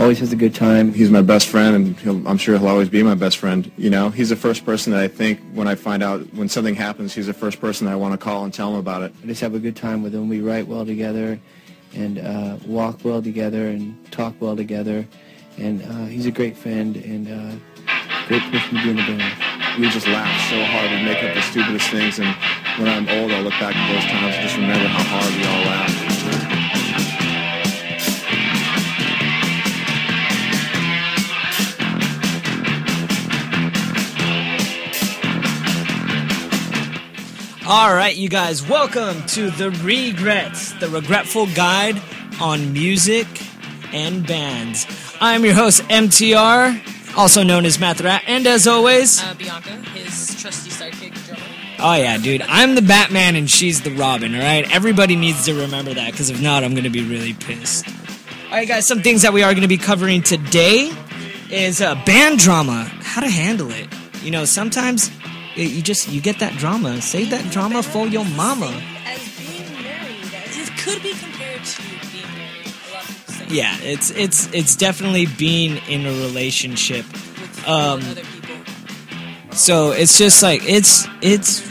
always has a good time. He's my best friend, and I'm sure he'll always be my best friend. You know, he's the first person that I think when I find out when something happens, he's the first person I want to call and tell him about it. I just have a good time with him. We write well together and walk well together and talk well together. And he's a great friend and great person to be in the band. We just laugh so hard. We make up the stupidest things, and when I'm old, I'll look back at those times and just remember how hard we all laughed. All right, you guys, welcome to the Re-Grets, the regretful guide on music and bands. I'm your host, MTR, also known as Ratt, and as always... Bianca, his trusty sidekick drummer. Oh yeah, dude, I'm the Batman and she's the Robin, alright? Everybody needs to remember that, because if not, I'm going to be really pissed. Alright guys, some things that we are going to be covering today is band drama, how to handle it. You know, sometimes... You get that drama. Save that drama for your mama. As being married, it could be compared to being married. A lot of people say. Yeah, it's definitely being in a relationship. With other people. So it's just like it's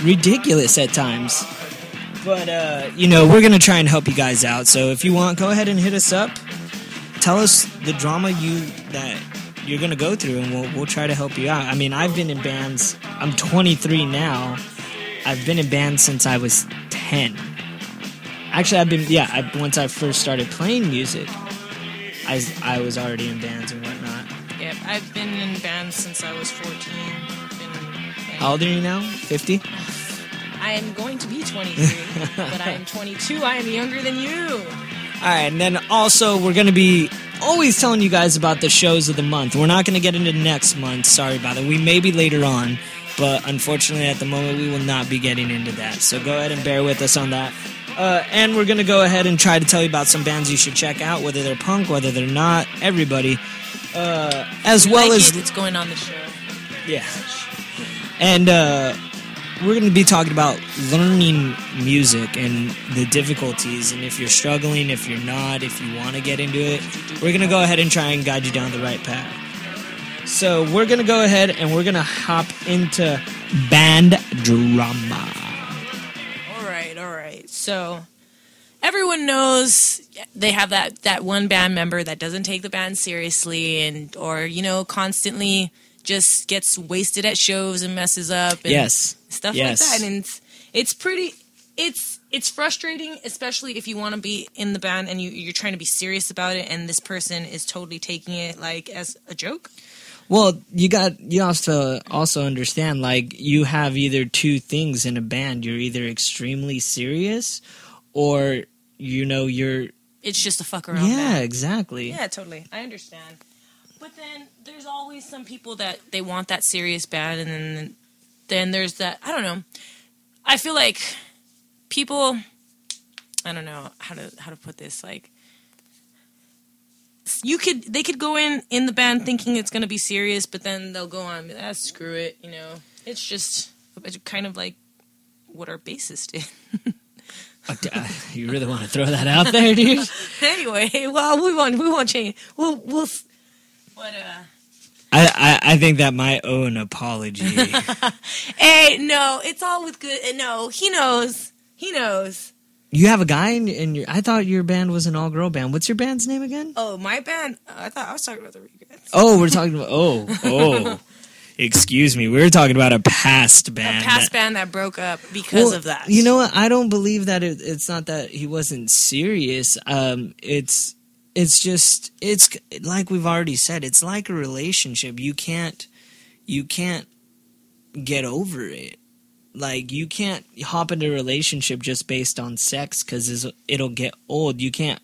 ridiculous at times. But you know, we're gonna try and help you guys out. So if you want, go ahead and hit us up. Tell us the drama that you're going to go through, and we'll try to help you out. I mean, I've been in bands. I'm 23 now. I've been in bands since I was 10. Actually, once I first started playing music, I was already in bands and whatnot. Yep, I've been in bands since I was 14. How old are you now? 50? I am going to be 23, but I am 22. I am younger than you. All right, and then also we're going to be always telling you guys about the shows of the month. We're not going to get into next month. Sorry about it. We may be later on, but unfortunately at the moment we will not be getting into that. So go ahead and bear with us on that. And we're going to go ahead and try to tell you about some bands you should check out, whether they're punk, whether they're not, everybody. As well as... It's going on the show. Yeah. And we're going to be talking about learning music and the difficulties, and if you're struggling, if you're not, if you want to get into it, we're going to go ahead and try and guide you down the right path. So we're going to go ahead and we're going to hop into band drama. All right. So everyone knows they have that one band member that doesn't take the band seriously or constantly just gets wasted at shows and messes up and stuff like that. And it's frustrating, especially if you want to be in the band and you're trying to be serious about it, and this person is totally taking it like as a joke. Well, you have to also understand, like, you have either two things in a band. You're either extremely serious or you're it's just a fuck around band. band. Exactly. Yeah, totally. I understand. But then there's always some people that they want that serious band, and then there's that, I don't know. I feel like people, I don't know how to put this, like, they could go in the band thinking it's going to be serious, but then they'll go on, screw it, It's just kind of like what our bassist did. You really want to throw that out there, dude? Anyway, well, we won't change. We'll but I think that might owe an apology. Hey, no, it's all with good. No, he knows. You have a guy in your... I thought your band was an all-girl band. What's your band's name again? Oh, my band? I thought I was talking about the Re-Grets. Oh, we're talking about... Oh. Excuse me. We were talking about a past band. A past band that broke up because of that. You know what? I don't believe that it's not that he wasn't serious. It's just... It's like we've already said. It's like a relationship. You can't get over it. Like, you can't hop into a relationship just based on sex because it'll get old. You can't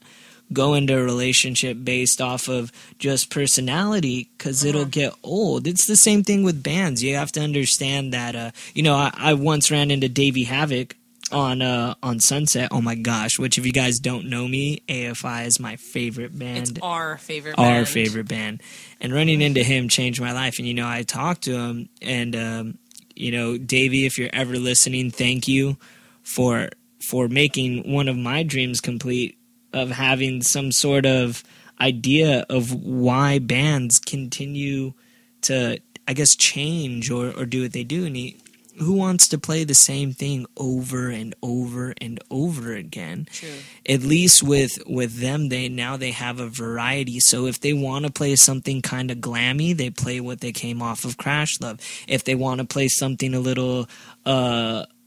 go into a relationship based off of just personality because it'll get old. It's the same thing with bands. You have to understand that, I once ran into Davey Havoc on Sunset. Oh my gosh, which if you guys don't know me, AFI is my favorite band. It's our favorite band. Our favorite band. And running into him changed my life. And, I talked to him and... Davey, if you're ever listening, thank you for making one of my dreams complete of having some sort of idea of why bands continue to, I guess, change or do what they do. And who wants to play the same thing over and over and over again? True. At least with them, they have a variety. So if they want to play something kind of glammy, they play what they came off of Crash Love. If they want to play something a little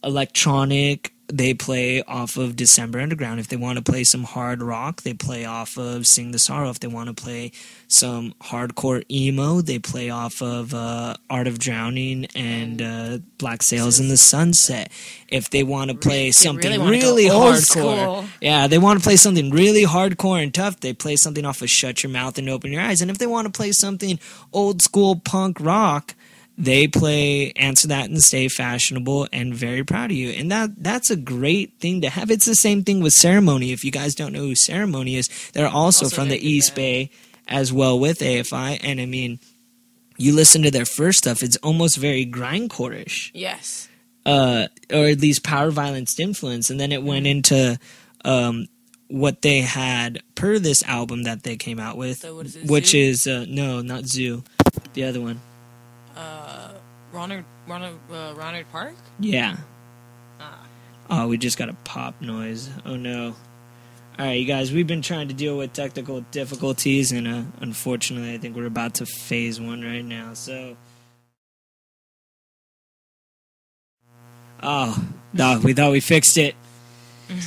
electronic, they play off of December Underground. If they want to play some hard rock, they play off of Sing the Sorrow. If they want to play some hardcore emo, they play off of Art of Drowning and Black Sails in the Sunset. If they want to play something really hardcore, yeah, they want to play something really hardcore and tough, they play something off of Shut Your Mouth and Open Your Eyes. And if they want to play something old school punk rock, they play Answer That and Stay Fashionable and Very Proud of You. And that's a great thing to have. It's the same thing with Ceremony. If you guys don't know who Ceremony is, they're also from the East Bay as well with AFI. And I mean, you listen to their first stuff, it's almost very grindcore-ish. Yes. Or at least power violence influence. And then it went into what they had per this album that they came out with, so what is it, which Zoo? is, no, not Zoo, the other one. Ronald Park? Yeah. Ah. Oh, we just got a pop noise. Oh, no. All right, you guys, we've been trying to deal with technical difficulties, and unfortunately, I think we're about to phase one right now. So, oh, no, we thought we fixed it. All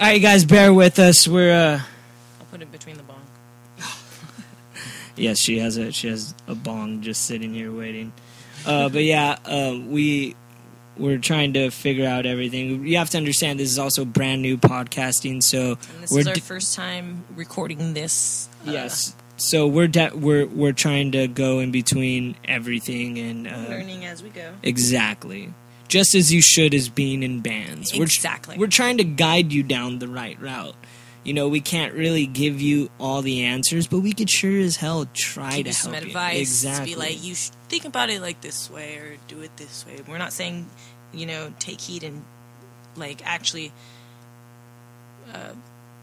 right, you guys, bear with us. We're I'll put it between the bong. Yes, she has a bong just sitting here waiting. But yeah, we're trying to figure out everything. You have to understand this is also brand new podcasting, so and this is our first time recording this. Yes, so we're trying to go in between everything and learning as we go. Exactly, just as you should as being in bands. Exactly. We're trying to guide you down the right route. You know, we can't really give you all the answers, but we could sure as hell try to help some you. Advice. Exactly. Be like, you should think about it like this way or do it this way. We're not saying, take heed and like actually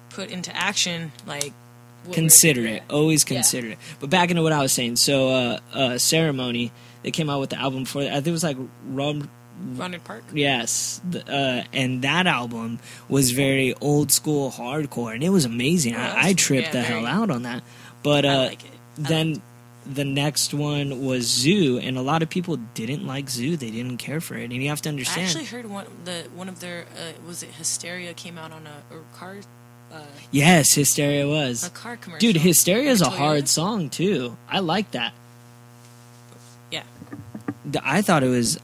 put into action like. Consider it. Always consider it. But back into what I was saying. So, Ceremony, they came out with the album for. I think it was like Ronald Park? Yes. And that album was very old school hardcore, and it was amazing. I tripped the hell out on that. But I like it. Then the next one was Zoo, and a lot of people didn't like Zoo. They didn't care for it, and you have to understand. I actually heard one of their was it Hysteria came out on a car. Yes, Hysteria was a car commercial. Dude, Hysteria is a Toyota? hard song too. I like that. Yeah. I thought it was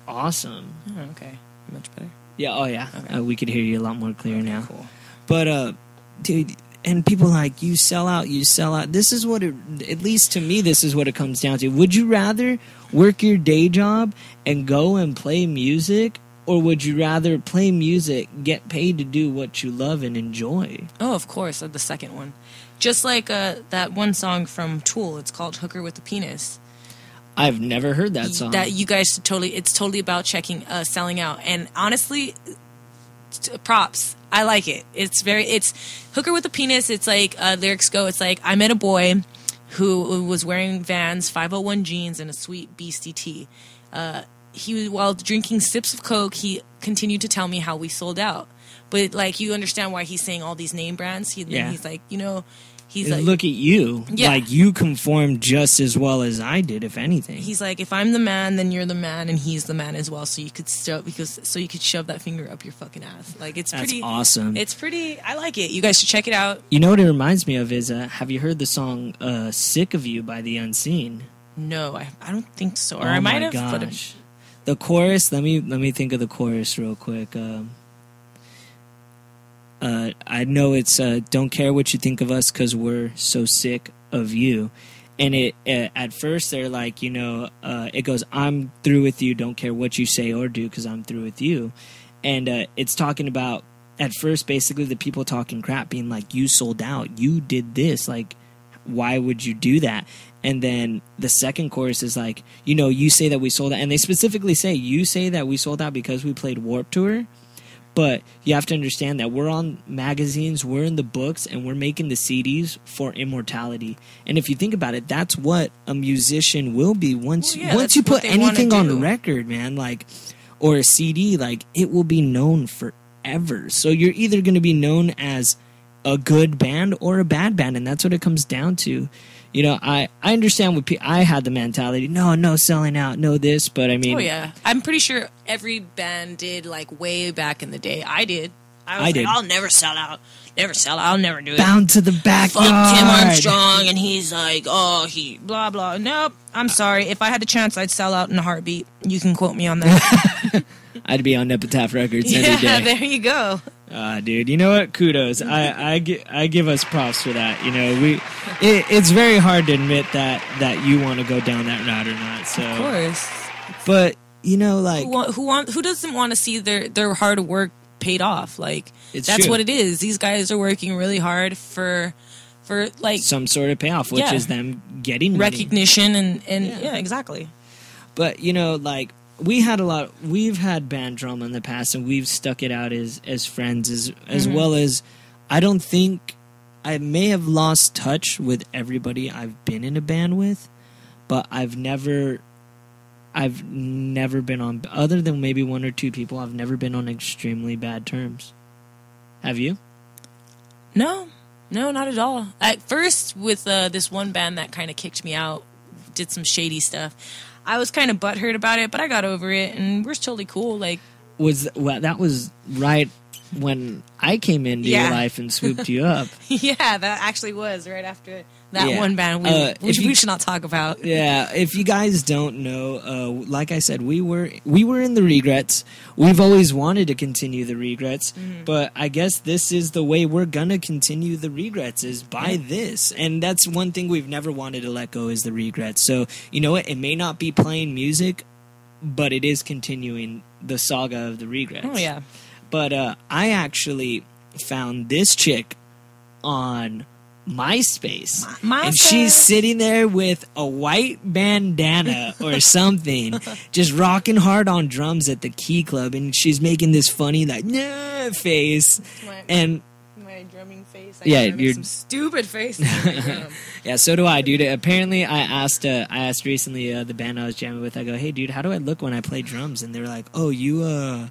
awesome. Oh, okay, much better. Yeah. Oh, yeah. Okay. We could hear you a lot more clear now. Cool. But dude, and people like you sell out. This is what at least to me, this is what it comes down to. Would you rather work your day job and go and play music, or would you rather play music, get paid to do what you love and enjoy? Oh, of course, the second one. Just like that one song from Tool. It's called "Hooker with the Penis." I've never heard that song. That you guys it's totally about selling out. And honestly, props. I like it. It's Hooker with a Penis. It's like lyrics go. It's like, I met a boy who was wearing Vans 501 jeans and a sweet beastie tee. While drinking sips of Coke, he continued to tell me how we sold out. But like, you understand why he's saying all these name brands. He's like, he's like, look at you. Yeah. Like, you conformed just as well as I did, if anything. He's like, if I'm the man, then you're the man, and he's the man as well. So you could shove that finger up your fucking ass. Like, that's awesome. It's pretty. I like it. You guys should check it out. You know what it reminds me of is, have you heard the song "Sick of You" by The Unseen? No, I don't think so. Or I might have. Gosh. The chorus. Let me think of the chorus real quick. I know it's "Don't care what you think of us, 'cause we're so sick of you." And it at first they're like, it goes, "I'm through with you. Don't care what you say or do, 'cause I'm through with you." And it's talking about, at first, basically the people talking crap, being like, "You sold out. You did this. Like, why would you do that?" And then the second chorus is like, you say that we sold out. And they specifically say, you say that we sold out because we played Warped Tour. But you have to understand that we're on magazines, we're in the books, and we're making the CDs for immortality. And if you think about it, that's what a musician will be once you put anything on record, man, like, or a CD, like, it will be known forever. So you're either going to be known as a good band or a bad band, and that's what it comes down to. You know, I understand what I had the mentality, no selling out, no this, but I mean... Oh, yeah. I'm pretty sure every band did, like, way back in the day. I did. I was like, I'll never sell out. Never sell out. I'll never do it. Bound to the backyard. Fuck Tim Armstrong, and he's like, he blah, blah. Nope. I'm sorry. If I had the chance, I'd sell out in a heartbeat. You can quote me on that. I'd be on Epitaph Records every day. Yeah, there you go. Dude, you know what? Kudos. I give us props for that. You know, it's very hard to admit that you want to go down that route or not. So, of course. But you know, like who doesn't want to see their hard work paid off? Like that's true. what it is. These guys are working really hard for like some sort of payoff, which is them getting recognition and yeah, exactly. But you know, like. We've had band drama in the past, and we've stuck it out as friends, as well as I don't think I may have lost touch with everybody I've been in a band with, but I've never been on, other than maybe one or two people, I've never been on extremely bad terms. Have you? No, not at all. At first, with this one band that kind of kicked me out, did some shady stuff. I was kind of butthurt about it, but I got over it, and we're totally cool. Like, that was right when I came into your life and swooped you up. Yeah, that actually was right after that one band, which we should not talk about. Yeah, if you guys don't know, like I said, we were in the Re-Grets. We've always wanted to continue the Re-Grets, but I guess this is the way we're gonna continue the Re-Grets, is by this. And that's one thing we've never wanted to let go, is the Re-Grets. So you know what? It may not be playing music, but it is continuing the saga of the Re-Grets. Oh yeah. But I actually found this chick on MySpace. And she's sitting there with a white bandana or something, just rocking hard on drums at the Key Club, and she's making this funny, like, nah face. My drumming face. You're some stupid face. Yeah, so do I, dude. Apparently, I asked recently the band I was jamming with, I go, hey, dude, how do I look when I play drums? And they were like, oh, you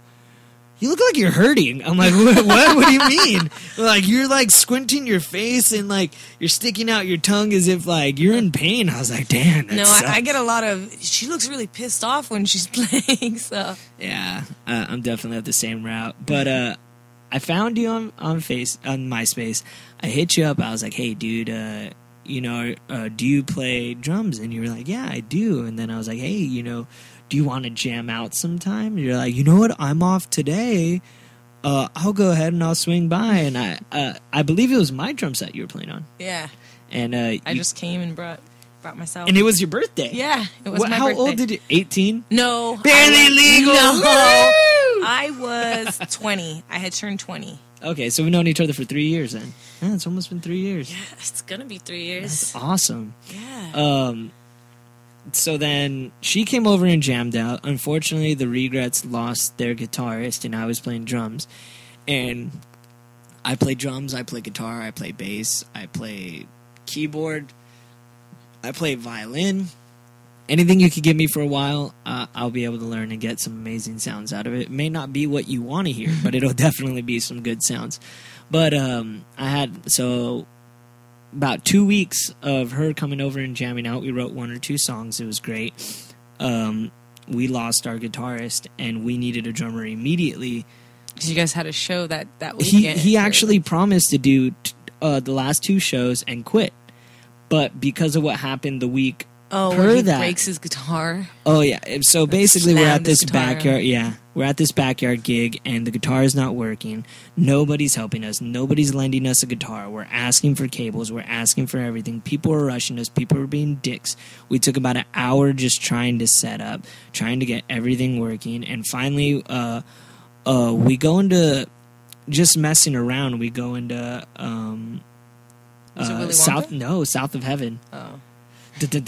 look like you're hurting. I'm like, what? What do you mean? Like, you're like squinting your face and like you're sticking out your tongue as if like you're in pain. I was like, damn. No, I get a lot of, she looks really pissed off when she's playing. So yeah, I'm definitely at the same route. But I found you on MySpace. I hit you up. I was like, hey, dude, do you play drums? And you were like, yeah, I do. And then I was like, hey, do you want to jam out sometime? And you're like, you know what? I'm off today. I'll go ahead and I'll swing by. And I believe it was my drum set you were playing on. Yeah. And I just came and brought myself. And it was your birthday. Yeah, it was my birthday. How old did you? 18? No. Barely legal. No. I was 20. I had turned 20. Okay, so we've known each other for 3 years then. Yeah, it's almost been 3 years. Yeah, it's gonna be 3 years. That's awesome. Yeah. So then she came over and jammed out. Unfortunately, the Re-Grets lost their guitarist, and I was playing drums. And I play drums, I play guitar, I play bass, I play keyboard, I play violin. Anything you could give me for a while, I'll be able to learn and get some amazing sounds out of it. It may not be what you want to hear, but it'll definitely be some good sounds. But about 2 weeks of her coming over and jamming out. We wrote 1 or 2 songs. It was great. We lost our guitarist, and we needed a drummer immediately. Because you guys had a show that weekend. He actually promised to do the last 2 shows and quit. But because of what happened the week breaks his guitar. Oh, yeah. So basically we're at this backyard. Yeah. We're at this backyard gig, and the guitar is not working. Nobody's helping us. Nobody's lending us a guitar. We're asking for cables. We're asking for everything. People are rushing us. People are being dicks. We took about an hour just trying to set up, trying to get everything working. And finally, we go into just messing around. We go into South of Heaven. Oh. And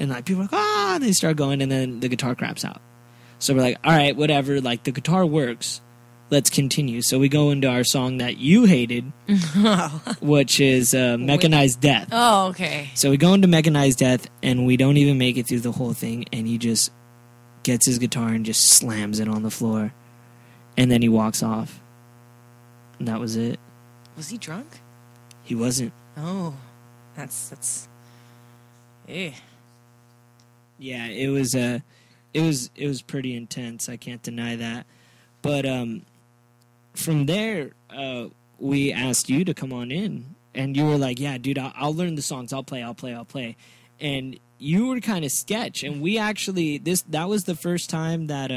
like people are like, they start going, and then the guitar craps out. So we're like, all right, whatever. Like, the guitar works. Let's continue. So we go into our song that you hated, which is Mechanized Death. Oh, okay. So we go into Mechanized Death, and we don't even make it through the whole thing, and he just gets his guitar and just slams it on the floor. And then he walks off. And that was it. Was he drunk? He wasn't. Oh, that's. Eh. Yeah, it was pretty intense. I can't deny that. But from there, we asked you to come on in, and you were like, "Yeah, dude, I'll learn the songs. I'll play." And you were kind of sketch, and we actually that was the first time that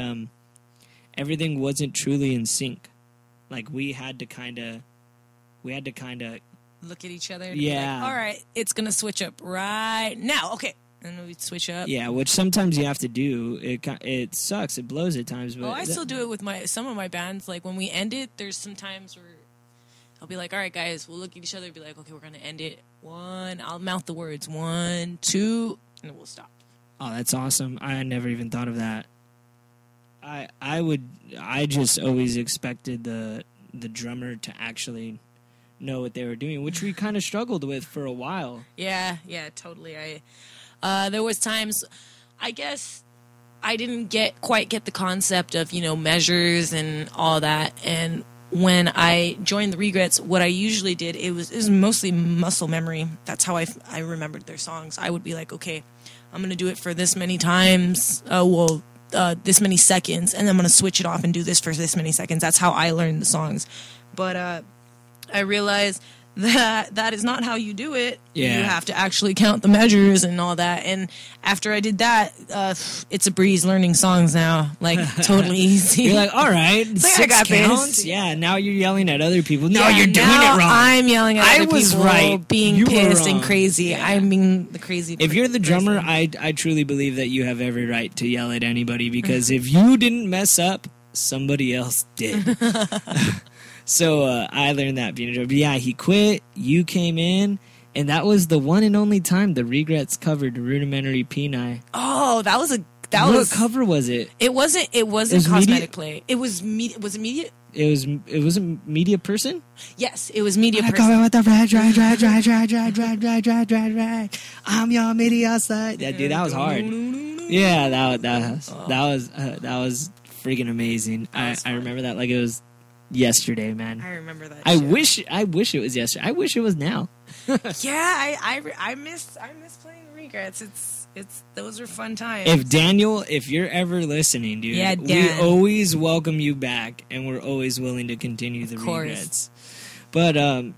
everything wasn't truly in sync. Like, we had to kind of Look at each other. And Yeah. Be like, all right, it's gonna switch up right now. Okay, and then we switch up. Yeah, which sometimes you have to do. It sucks. It blows at times. But Oh, I still do it with some of my bands. Like, when we end it, there's some times where I'll be like, all right, guys, we'll look at each other and be like, okay, we're going to end it. I'll mouth the words 1, 2, and then we'll stop. Oh, that's awesome. I never even thought of that. I just always expected the drummer to actually know what they were doing, which we kind of struggled with for a while. Yeah, totally. There was times, I guess, I didn't quite get the concept of, measures and all that. And when I joined the Re-Grets, what I usually did, it was mostly muscle memory. That's how I remembered their songs. I would be like, okay, I'm going to do it for this many times, this many seconds, and then I'm going to switch it off and do this for this many seconds. That's how I learned the songs. But I realized that is not how you do it. Yeah. You have to actually count the measures and all that. And after I did that, it's a breeze learning songs now. Like, totally easy. You're like, all right, like, 6 I got counts. this. Yeah, now you're yelling at other people. No, Yeah, you're doing now it wrong. I'm yelling at other was people, right. being You were pissed and wrong. crazy. Yeah. I'm being the crazy If you're the drummer, person. I truly believe that you have every right to yell at anybody, because if you didn't mess up, somebody else did. So I learned that being a drummer. But yeah, he quit. You came in, and that was the one and only time the Re-Grets covered Rudimentary Peni. Oh, What cover was it? It wasn't was Cosmetic media- Play. It was was it Media? It was a Media Person? Yes, it was Media I Person. go with the red. I'm your media side. Yeah, dude, that was hard. Yeah, that was freaking amazing. I remember that like it was yesterday, man. I remember that. I shit. wish it was yesterday. I wish it was now. Yeah, I miss playing Regrets. It's those are fun times. If Daniel, if you're ever listening, dude, Yeah, we Dan. always welcome you back, and we're always willing to continue the course. Regrets. But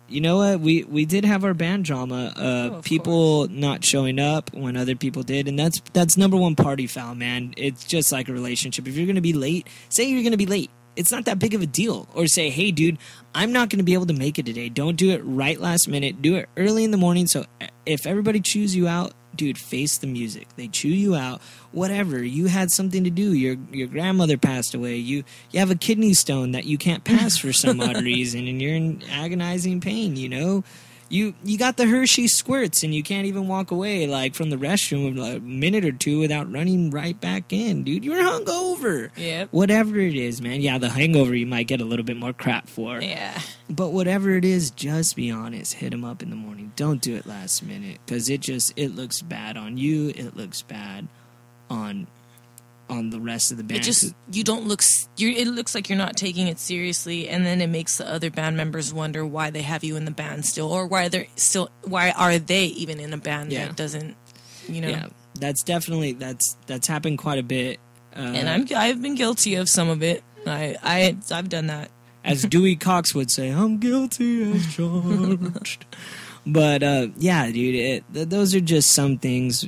you know what? We did have our band drama. of People not showing up when other people did, and that's number one party foul, man. It's just like a relationship. If you're gonna be late, say you're gonna be late. It's not that big of a deal. Or say, hey, dude, I'm not going to be able to make it today. Don't do it right last minute. Do it early in the morning. So if everybody chews you out, dude, face the music. They chew you out. Whatever. You had something to do. Your grandmother passed away. You have a kidney stone that you can't pass for some odd reason, and you're in agonizing pain, you know? You got the Hershey squirts, and you can't even walk away like from the restroom a minute or two without running right back in, dude. You're hungover. Yep. Whatever it is, man. Yeah, the hangover you might get a little bit more crap for. Yeah. But whatever it is, just be honest. Hit them up in the morning. Don't do it last minute, because it looks bad on you. It looks bad on the rest of the band. It looks like you're not taking it seriously, and then it makes the other band members wonder why they have you in the band still, or why are they even in a band that doesn't, Yeah, that's definitely that's happened quite a bit. And I've been guilty of some of it. I've done that. As Dewey Cox would say, I'm guilty as charged. But yeah, dude, those are just some things.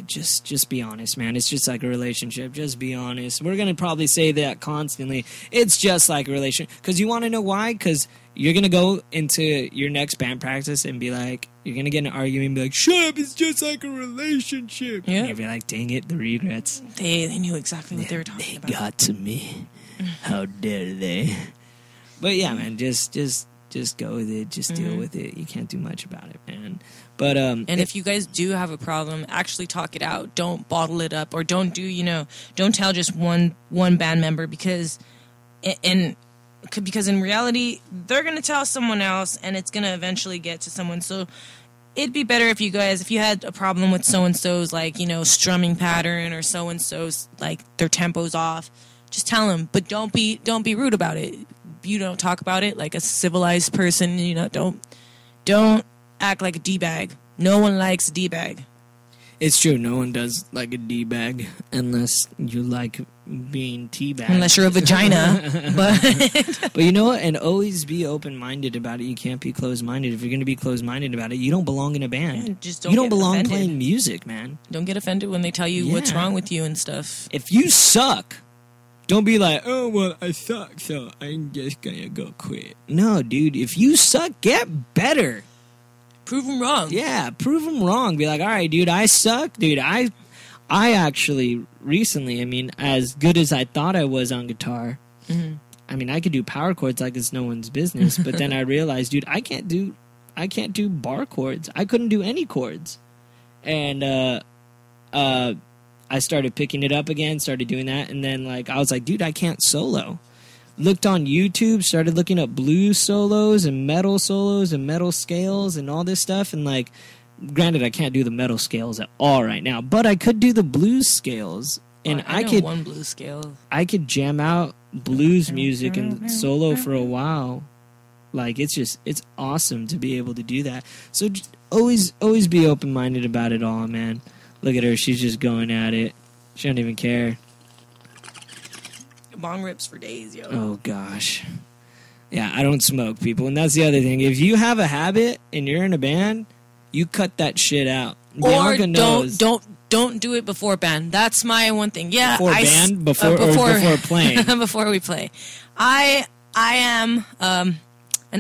Just be honest, man. It's just like a relationship. Just be honest. We're going to probably say that constantly. It's just like a relationship. Because you want to know why? Because you're going to go into your next band practice and be like, you're going to get in an argument and be like, shut up, it's just like a relationship. Yeah. And you'll be like, dang it, the Regrets. They knew exactly what they were talking They about. got to me. How dare they? But yeah, man, just just go with it. Just deal with it. You can't do much about it, man. But and if you guys do have a problem, actually talk it out. Don't bottle it up, or don't tell just one band member, because in reality they're gonna tell someone else, and it's gonna eventually get to someone. So it'd be better if you had a problem with so and so's strumming pattern, or so and so's their tempo's off, just tell them. But don't be rude about it. You don't talk about it like a civilized person. Don't act like a D-bag. No one likes a D-bag. It's true. No one does like a D-bag unless you like being teabagged. Unless you're a vagina. But you know what? And always be open-minded about it. You can't be closed-minded. If you're going to be closed-minded about it, you don't belong in a band. Just you don't belong offended. playing music, man. Don't get offended when they tell you what's wrong with you and stuff. If you suck, don't be like, oh, well, I suck, so I'm just going to go quit. No, dude. If you suck, get better. Prove them wrong. Yeah, prove them wrong. Be like, all right, dude, I suck. Dude, I actually recently, as good as I thought I was on guitar, I could do power chords like it's no one's business, but then I realized, dude, I can't do bar chords. I couldn't do any chords. And I started picking it up again, started doing that, and then I was like, dude, I can't solo. Looked on YouTube, started looking up blues solos and metal scales and all this stuff, and granted, I can't do the metal scales at all right now, but I could do the blues scales, and I know one blues scale. I could jam out blues music and solo for a while. It's awesome to be able to do that. So just always be open-minded about it all, man. Look at her, she's just going at it. She don't even care. Bong rips for days, yo. Oh, gosh. Yeah, I don't smoke, people. And that's the other thing. If you have a habit and you're in a band, you cut that shit out. Bianca knows. Don't do it before band. That's my one thing. Yeah, before playing. Before we play. I am an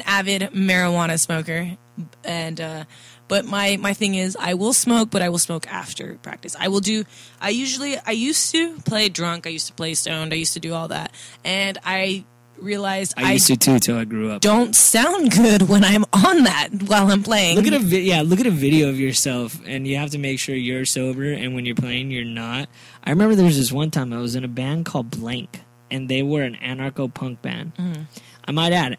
avid marijuana smoker, and but my thing is, I will smoke, but I will smoke after practice. I used to play drunk, I used to play stoned, I used to do all that, and I realized I used to too till I grew up. Don't sound good when I'm on that while I'm playing. Look at a video of yourself, and you have to make sure you're sober, and when you're playing, you're not. I remember there was this one time I was in a band called Blank, and they were an anarcho-punk band. I might add,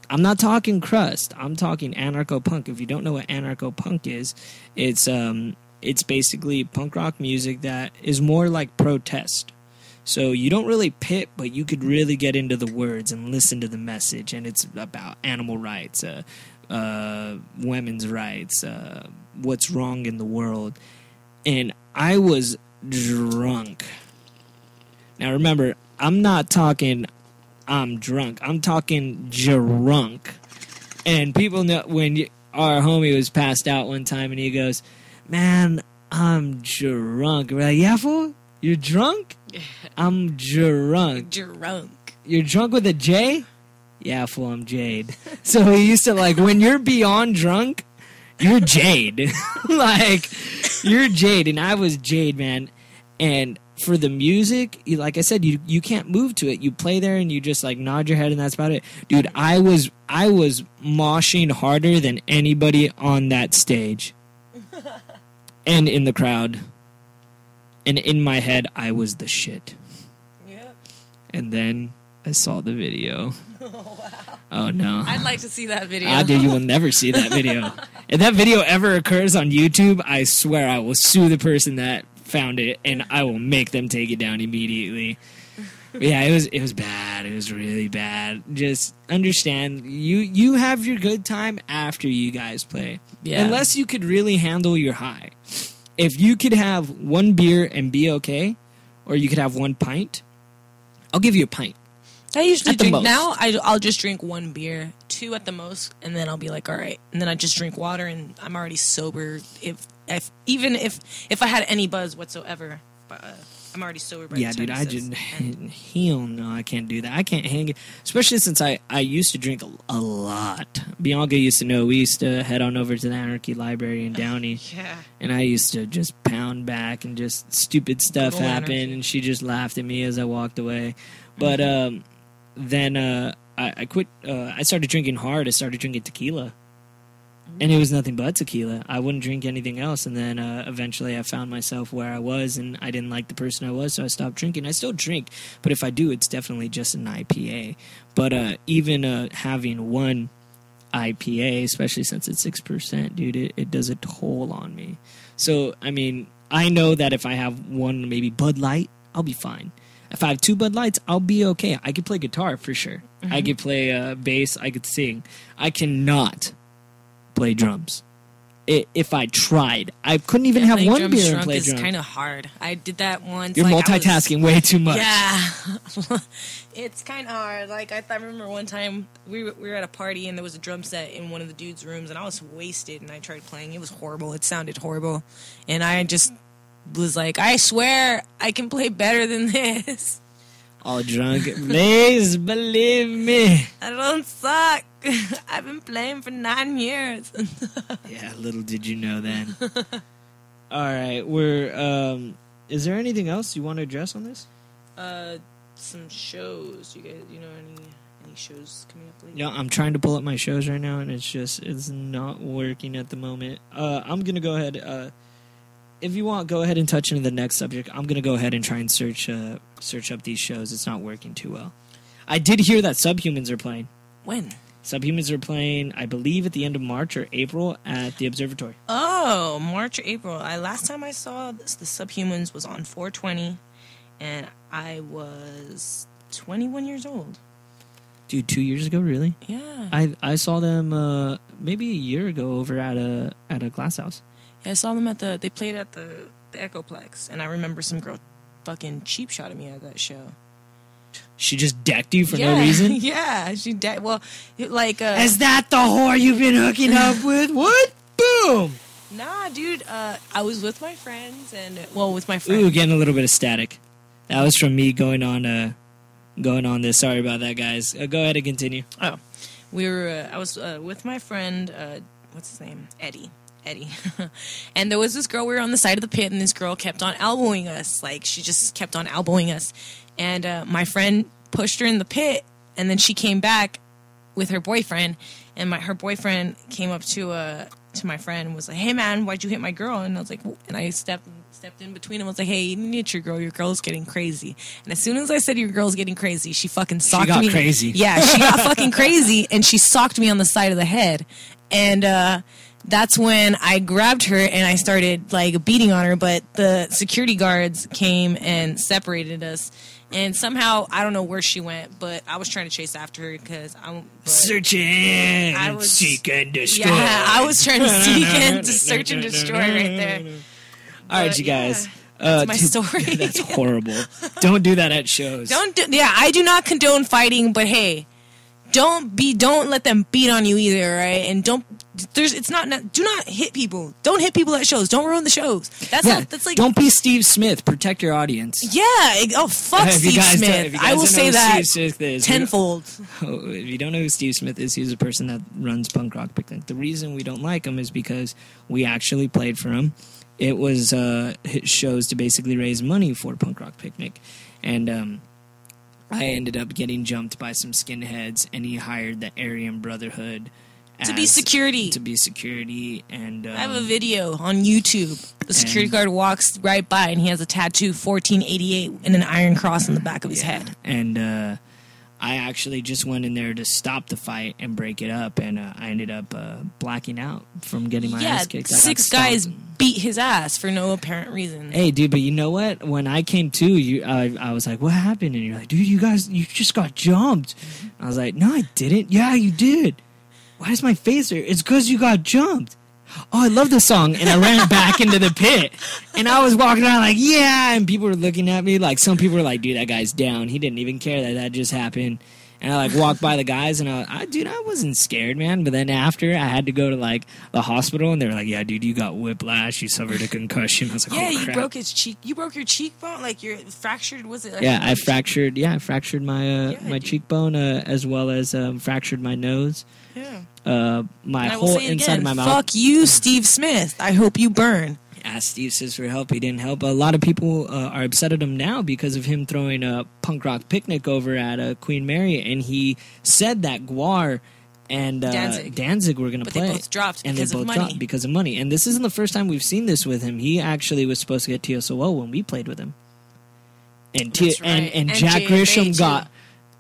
I'm not talking crust. I'm talking anarcho-punk. If you don't know what anarcho-punk is, it's basically punk rock music that is more like protest. So you don't really pit, but you could really get into the words and listen to the message. And it's about animal rights, women's rights, what's wrong in the world. And I was drunk. Now remember, I'm not talking I'm drunk. I'm talking drunk. And people know when our homie was passed out one time and he goes, man, I'm drunk. We're like, yeah, fool? You're drunk? I'm drunk. Drunk. You're drunk with a J? Yeah, fool, I'm Jade. So he used to when you're beyond drunk, you're Jade. You're Jade. And I was Jade, man. And for the music, like I said, you can't move to it. You play there and you just nod your head and that's about it. Dude, I was moshing harder than anybody on that stage. And in the crowd. And in my head, I was the shit. Yeah. And then I saw the video. Oh, wow. Oh, no. I'd like to see that video. Dude, you will never see that video. If that video ever occurs on YouTube, I swear I will sue the person that found it, and I will make them take it down immediately. But yeah, it was bad. It was really bad. Just understand, you have your good time after you guys play. Yeah. Unless you could really handle your high. If you could have one beer and be okay, or you could have one pint, I'll give you a pint. I usually drink now. I'll just drink one beer, 2 at the most, and then I'll be like, all right. And then I just drink water, and I'm already sober. If I had any buzz whatsoever, I'm already sober. By the time dude, hell no, I can't do that. I can't hang it, especially since I used to drink a lot. Bianca used to know. We used to head on over to the Anarchy Library in Downey, and I used to just pound back and just stupid stuff happened, and she just laughed at me as I walked away. But then I quit. I started drinking hard. I started drinking tequila. And it was nothing but tequila. I wouldn't drink anything else. And then eventually I found myself where I was, and I didn't like the person I was, so I stopped drinking. I still drink, but if I do, it's definitely just an IPA. But even having one IPA, especially since it's 6%, dude, it does a toll on me. So, I mean, I know that if I have one, maybe Bud Light, I'll be fine. If I have 2 Bud Lights, I'll be okay. I could play guitar for sure. I could play bass. I could sing. I cannot play drums. If I tried, I couldn't even have one beer and play drums. It's kind of hard. I did that once. You're multitasking way too much. Yeah, it's kind of hard. Like I remember one time we were at a party and there was a drum set in one of the dudes' rooms, and I was wasted and I tried playing. It was horrible. It sounded horrible, and I just was like, I swear I can play better than this. All drunk. Please believe me. I don't suck. I've been playing for 9 years. Yeah, little did you know then. All right, is there anything else you want to address on this? Some shows. You guys, any shows coming up lately? Yeah, I'm trying to pull up my shows right now, and it's not working at the moment. I'm gonna go ahead. If you want, go ahead and touch into the next subject. I'm going to go ahead and try and search up these shows. It's not working too well. I did hear that Subhumans are playing. When? Subhumans are playing, I believe, at the end of March or April at the Observatory. Oh, March or April. Last time I saw this, the Subhumans was on 420, and I was 21 years old. Dude, 2 years ago, really? Yeah. I saw them maybe a year ago over at a Glass House. I saw them they played at the Echoplex, and I remember some girl fucking cheap shotted me at that show. She just decked you for no reason? Yeah, she decked, well, like... Is that the whore you've been hooking up with? What? Boom! Nah, dude, I was with my friends, with my friend. Ooh, getting a little bit of static. That was from me going on this. Sorry about that, guys. Go ahead and continue. Oh, I was with my friend, what's his name? Eddie. And there was this girl, we were on the side of the pit, and this girl kept on elbowing us. Like, she just kept on elbowing us. And my friend pushed her in the pit, and then she came back with her boyfriend, and her boyfriend came up to my friend and was like, hey, man, why'd you hit my girl? And I was like, and I stepped in between them. I was like, hey, you didn't hit your girl's getting crazy. And as soon as I said your girl's getting crazy, she fucking socked me. She got crazy. Yeah, she got fucking crazy, and she socked me on the side of the head. And that's when I grabbed her and I started like beating on her, but the security guards came and separated us. And somehow, I don't know where she went, but I was trying to chase after her because search and seek and destroy. Yeah, I was trying to seek and to search and destroy right there. All right, you guys. That's my story. That's horrible. Don't do that at shows. I do not condone fighting, but hey, don't let them beat on you either, right? And do not hit people. Don't hit people at shows. Don't ruin the shows. That's like, don't be Steve Smith. Protect your audience. Yeah. Oh, fuck Steve Smith. I will say that tenfold. If you don't know who Steve Smith is, he's a person that runs Punk Rock Picnic. The reason we don't like him is because we actually played for him. It was shows to basically raise money for Punk Rock Picnic, and I ended up getting jumped by some skinheads, and he hired the Aryan Brotherhood to be security. And I have a video on YouTube. The security guard walks right by, and he has a tattoo, 1488, and an iron cross on the back of his head. And I actually just went in there to stop the fight and break it up, and I ended up blacking out from getting my ass kicked. 6 guys beat his ass for no apparent reason. Hey, dude, but you know what? When I came to, I was like, what happened? And you're like, dude, you just got jumped. I was like, no, I didn't. Yeah, you did. Why is my face there? It's because you got jumped. Oh, I love this song. And I ran back into the pit. And I was walking around like, yeah. And people were looking at me. Like, some people were like, dude, that guy's down. He didn't even care that just happened. And I, like, walked by the guys. And I wasn't scared, man. But then after, I had to go to, like, the hospital. And they were like, yeah, dude, you got whiplash. You suffered a concussion. I was like, yeah, oh, crap. You broke his cheek. You broke your cheekbone? Like, you're fractured? Was it? Like, yeah, I fractured my cheekbone as well as fractured my nose. Yeah. My whole inside of my mouth. Fuck you, Steve Smith. I hope you burn. asked Steve Sis for help. He didn't help. A lot of people are upset at him now because of him throwing a punk rock picnic over at Queen Mary, and he said that Guar and Danzig were going to play. But they both dropped because of money. And this isn't the first time we've seen this with him. He actually was supposed to get TSOL when we played with him. And Jack Grisham too. got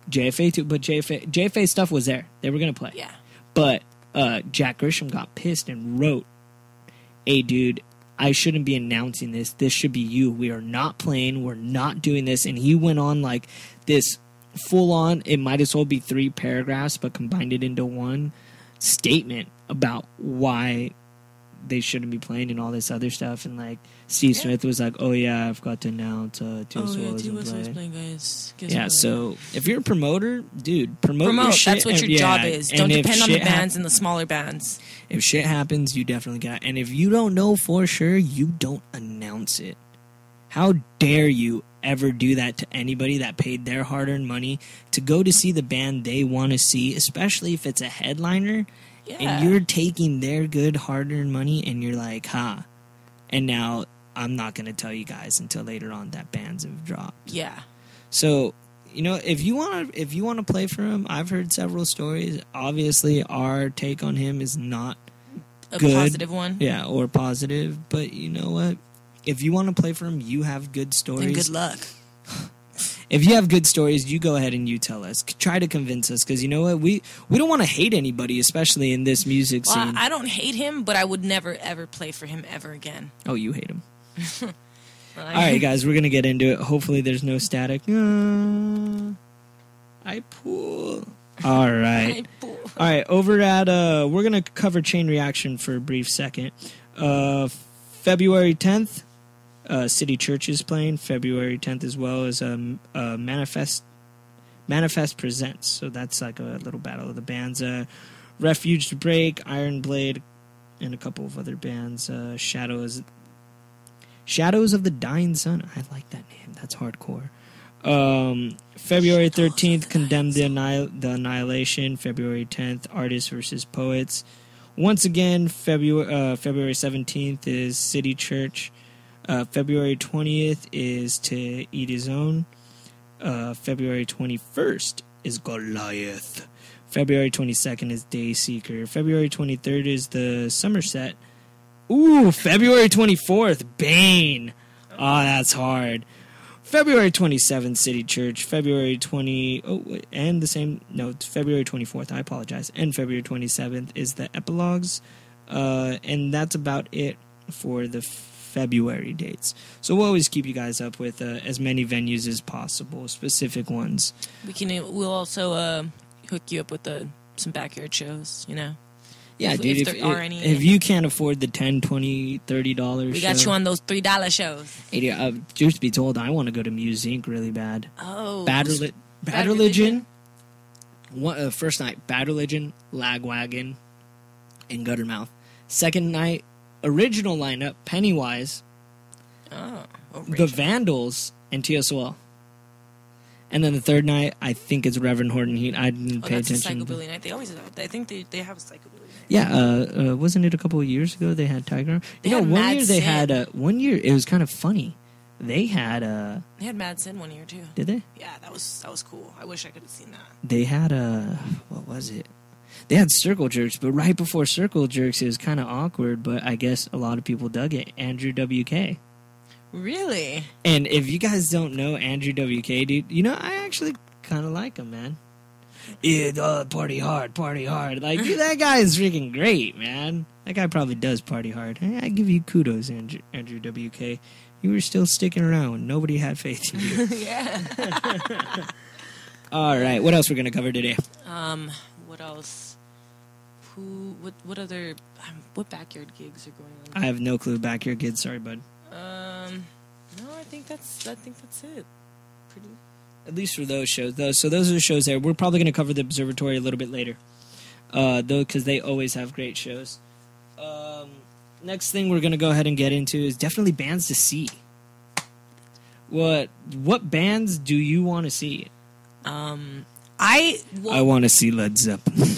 JFA too, but JFA stuff was there. They were going to play. Yeah. But Jack Grisham got pissed and wrote, "Hey, dude, I shouldn't be announcing this. This should be you. We are not playing. We're not doing this." And he went on like this full-on, it might as well be 3 paragraphs, but combined it into one statement about why they shouldn't be playing and all this other stuff. And like Steve Smith was like, "Oh yeah, I forgot to announce T-Swiss playing, guys. Yeah, so if you're a promoter, dude, promote your shit. That's what your job is. Don't depend on the bands and the smaller bands. If shit happens, you definitely got it. And if you don't know for sure, you don't announce it. How dare you ever do that to anybody that paid their hard-earned money to go to see the band they want to see, especially if it's a headliner. Yeah. And you're taking their good hard-earned money and you're like, and now I'm not going to tell you guys until later on that bands have dropped. Yeah. So, if you want to play for him, I've heard several stories. Obviously, our take on him is not a good. Positive one. Yeah, or positive. But you know what? If you want to play for him, you have good stories. And good luck. If you have good stories, you go ahead and you tell us. Try to convince us, because you know what? We don't want to hate anybody, especially in this music scene. Well, I don't hate him, but I would never, ever play for him ever again. Oh, you hate him. All right, guys, we're going to get into it. Hopefully there's no static. I pull. All right. All right, over at, we're going to cover Chain Reaction for a brief second. February 10th. City Church is playing February 10th, as well as Manifest Presents. So that's like a little battle of the bands. Refuge to Break, Iron Blade, and a couple of other bands. Shadows of the Dying Sun. I like that name. That's hardcore. February 13th, Condemn the Annihilation. February 10th, Artists versus Poets. Once again, February 17th is City Church. February 20th is To Eat His Own. February 21st is Goliath. February 22nd is Dayseeker. February 23rd is the Somerset. Ooh, February 24th, Bane. Oh, that's hard. February 27th, City Church. February 24th, I apologize. And February 27th is the Epilogues. And that's about it for the February dates. So we'll always keep you guys up with as many venues as possible, specific ones. We'll also hook you up with some backyard shows, Yeah, if there are any. If you can't afford the $10, $20, $30 we got you on those $3 shows. Hey, truth be told, I want to go to Muse Inc. really bad. Oh. Bad Religion. First night, Bad Religion, Lagwagon, and Guttermouth. Second night, original lineup, Pennywise, The Vandals, and TSOL. And then the third night, I think it's Reverend Horton Heat. I didn't pay attention. That's a psychobilly night. They always have. I think they have a psychobilly night. Yeah, wasn't it a couple of years ago they had Tiger? One year it was kind of funny. They had Mad Sin one year too. Did they? Yeah, that was cool. I wish I could have seen that. They had what was it? They had Circle Jerks, but right before Circle Jerks, it was kind of awkward. But I guess a lot of people dug it. Andrew WK. Really? And if you guys don't know Andrew WK, dude, I actually kind of like him, man. Yeah, party hard. Like, dude, that guy is freaking great, man. That guy probably does party hard. I give you kudos, Andrew WK. You were still sticking around when nobody had faith in you. Yeah. All right, what else we're going to cover today? What else? What other, what backyard gigs are going on? I have no clue. Backyard gigs, sorry, bud. No, I think that's it. Pretty. At least for those shows. So those are the shows there. We're probably going to cover the Observatory a little bit later, though, because they always have great shows. Next thing we're going to go ahead and get into is definitely bands to see. What bands do you want to see? I want to see Led Zeppelin.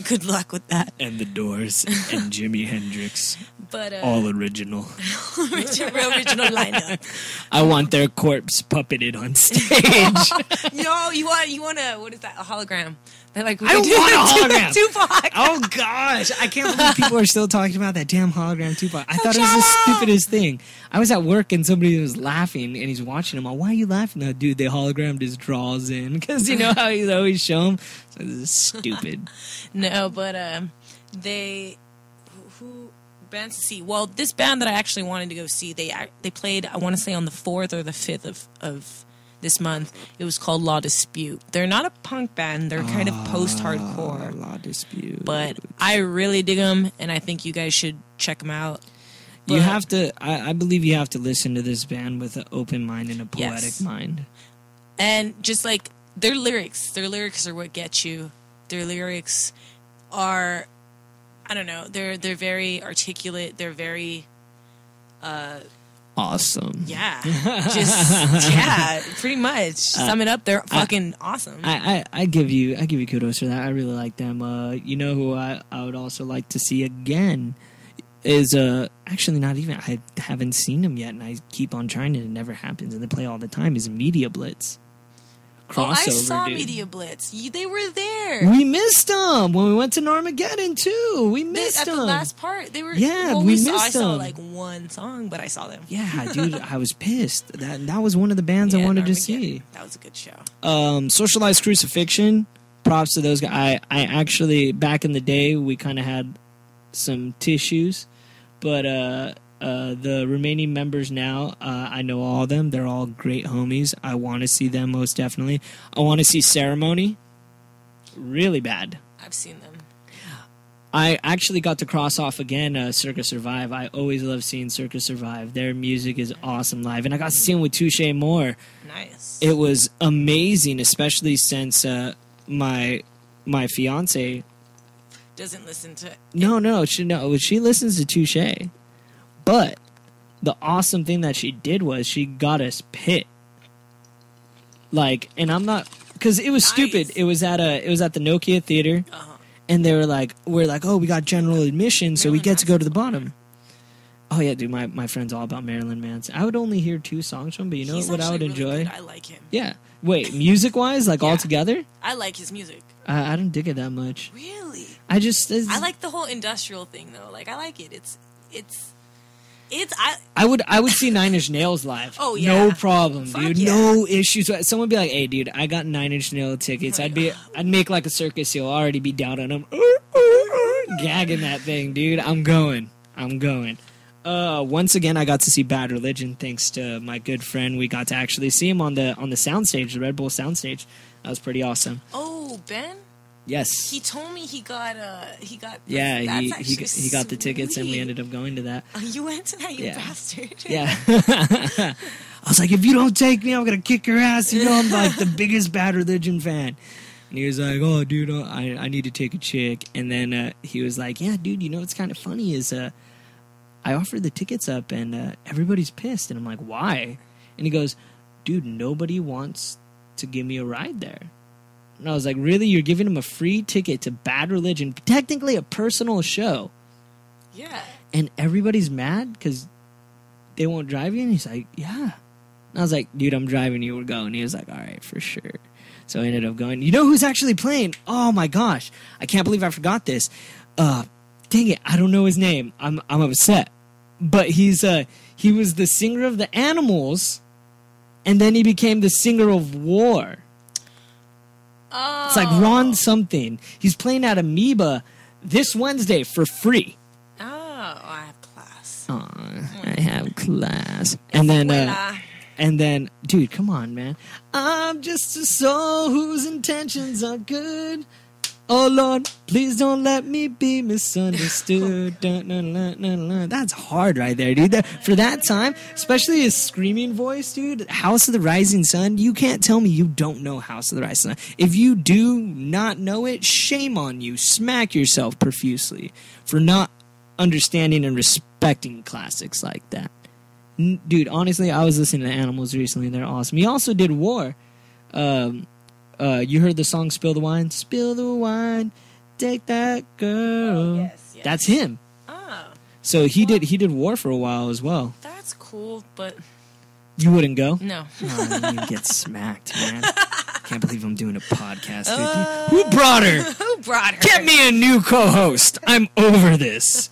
Good luck with that. And The Doors and Jimi Hendrix. But all original. original lineup. I want their corpse puppeted on stage. No, you want a what is that? A hologram? They're like, I don't want a hologram. Tupac. Oh gosh, I can't believe people are still talking about that damn hologram Tupac. I thought it was the stupidest thing. I was at work and somebody was laughing and he's watching him. Why are you laughing? No, dude, they hologrammed his draws in because you know how he's always show him. So this is stupid. No, but who bands to see? Well, this band that I actually wanted to go see, they played. I want to say on the 4th or the 5th of this month. It was called Law Dispute. They're not a punk band. They're kind of post-hardcore. Law Dispute. But I really dig them, and I think you guys should check them out. But, you have to. I believe you have to listen to this band with an open mind and a poetic mind. And just like their lyrics are what gets you. Their lyrics are, I don't know. They're very articulate. They're very. Awesome. Yeah. Just pretty much. Sum it up, they're fucking awesome. I give you kudos for that. I really like them. You know who I would also like to see again is actually not even, I haven't seen them yet and I keep on trying and it never happens and they play all the time, is Media Blitz. I saw dude. Media Blitz. They were there. We missed them when we went to Armageddon too. We missed them at the last part. They were. Yeah, well, we missed I saw them. like one song, but I saw them. Yeah, dude, I was pissed. That was one of the bands I wanted to see. That was a good show. Socialized Crucifixion. Props to those guys. I actually back in the day we kind of had some tissues, but the remaining members now, I know all of them. They're all great homies. I want to see them most definitely. I want to see Ceremony. Really bad. I've seen them. I actually got to cross off again Circus Survive. I always love seeing Circus Survive. Their music is awesome live. And I got to see them with Touche Moore. Nice. It was amazing, especially since my fiance doesn't listen to... No, she listens to Touche. But the awesome thing that she did was she got us pit. Like, and I'm not, because it was stupid. It was at the Nokia Theater, and we're like, oh, we got general admission, so we get to go to the bottom. Oh yeah, dude, my friend's all about Marilyn Manson. I would only hear 2 songs from him, but you know what I would enjoy? Good. I like him. Yeah. Wait, music wise, like all together? I like his music. I don't dig it that much. Really? I like the whole industrial thing though. Like I like it. I would see 9 Inch Nails live. Oh yeah, no problem, Fuck dude. Yeah. No issues. Someone would be like, "Hey, dude, I got 9 Inch Nail tickets." I'd make like a circus seal. I'll already be down on them, gagging that thing, dude. I'm going. Once again, I got to see Bad Religion thanks to my good friend. We got to actually see him on the soundstage, the Red Bull soundstage. That was pretty awesome. Oh, Ben. Yes. He told me he got. Yeah, he got the tickets, sweet. and we ended up going to that. You went to that, you bastard. Yeah. I was like, if you don't take me, I'm gonna kick your ass. You know, I'm like the biggest Bad Religion fan. And he was like, oh, dude, I need to take a chick. And then he was like, yeah, dude, you know what's kind of funny is I offered the tickets up, and everybody's pissed. And I'm like, why? And he goes, dude, nobody wants to give me a ride there. And I was like, really? You're giving him a free ticket to Bad Religion, technically a personal show. Yeah. And everybody's mad because they won't drive you? And he's like, yeah. And I was like, dude, I'm driving you. We're going. He was like, all right, for sure. So I ended up going. You know who's actually playing? Oh, my gosh. I can't believe I forgot this. Dang it. I don't know his name. I'm upset. But he was the singer of the Animals, and then he became the singer of War. Oh. It's like Ron something. He's playing at Amoeba this Wednesday for free. Oh, I have class. Oh, I have class. And then, dude, come on, man. I'm just a soul whose intentions are good. Oh, Lord, please don't let me be misunderstood. Dun, dun, dun, dun, dun. That's hard right there, dude. For that time, especially his screaming voice, dude, House of the Rising Sun, you can't tell me you don't know House of the Rising Sun. If you do not know it, shame on you. Smack yourself profusely for not understanding and respecting classics like that. Dude, honestly, I was listening to Animals recently. They're awesome. He also did War. You heard the song Spill the Wine? Spill the wine, take that girl. Oh, yes. That's him. Oh. So he did War for a while as well. That's cool, but You wouldn't go? no. Oh, you get smacked, man. Can't believe I'm doing a podcast. Dude. Who brought her? Who brought her? Get me a new co-host. I'm over this.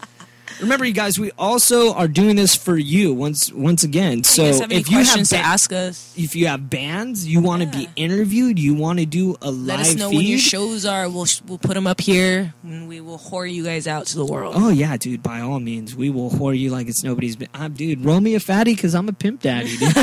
Remember, you guys, we also are doing this for you once again. So you guys have any if you have questions to ask us, if you have bands, you want to be interviewed, you want to do a live let us know feed, when your shows are. We'll put them up here, and we will whore you guys out to the world. Oh yeah, dude! By all means, we will whore you like it's nobody's been. Dude, roll me a fatty because I'm a pimp daddy. Dude.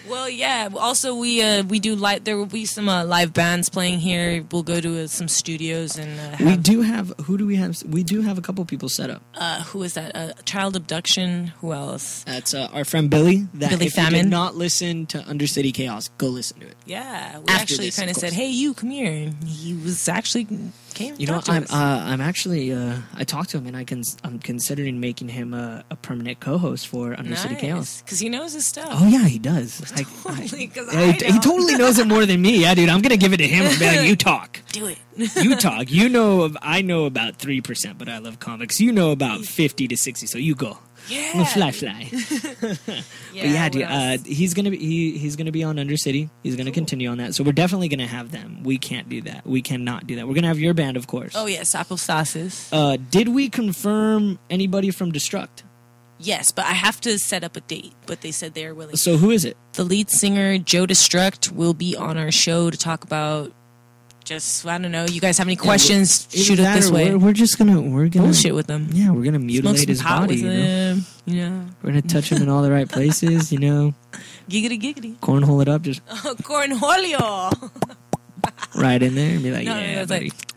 Well, yeah. Also, we do there will be some live bands playing here. We'll go to some studios and we do have. Who do we have? We do have a couple people set up. Who is that? Child Abduction. Who else? That's our friend Billy. Billy if Famine. you did not listen to Undercity Chaos, go listen to it. Yeah, we After actually this, kind of of said, course. "Hey, you come here," and he was actually came. You know, talked to us. I'm actually. I talked to him, and I'm considering making him a permanent co-host for Undercity Chaos. because he knows his stuff. Oh yeah, he does. Totally, 'cause Yeah, I he don't. totally knows it more than me. Yeah, dude, I'm gonna give it to him. Man, you talk. Do it. You talk. You know, I know about 3%, but I love comics. You know about 50 to 60. So you go. I'm a fly. But yeah, dude, what else? he's gonna be on Undercity. He's gonna continue on that. So we're definitely gonna have them. We can't do that. We cannot do that. We're gonna have your band, of course. Oh yes, Apostasis. Did we confirm anybody from Destruct? Yes, but I have to set up a date. But they said they're willing. So who is it? The lead singer, Joe Destruct, will be on our show to talk about just, I don't know. You guys have any questions? Shoot it Either this that or way. We're gonna Bullshit with them. Yeah, we're gonna Smoke mutilate some his pot body. with You know? him. You know, We're gonna touch him in all the right places. You know, giggity giggity. cornhole it up, just Cornholio. right in there, and be like, No, yeah, it's buddy. like-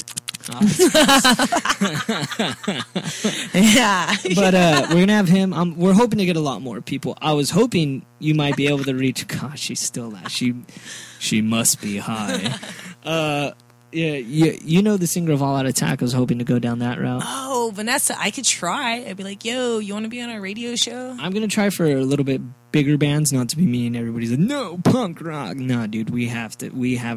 Yeah. But we're gonna have him. We're hoping to get a lot more people. I was hoping you might be able to reach. Gosh, she's still that. She must be high. Yeah, you know the singer of All Out Attack. I was hoping to go down that route. Oh, Vanessa, I could try. I'd be like, yo, you want to be on our radio show? I'm gonna try for a little bit bigger bands, not to be mean. Everybody's like, no, punk rock. No, dude, we have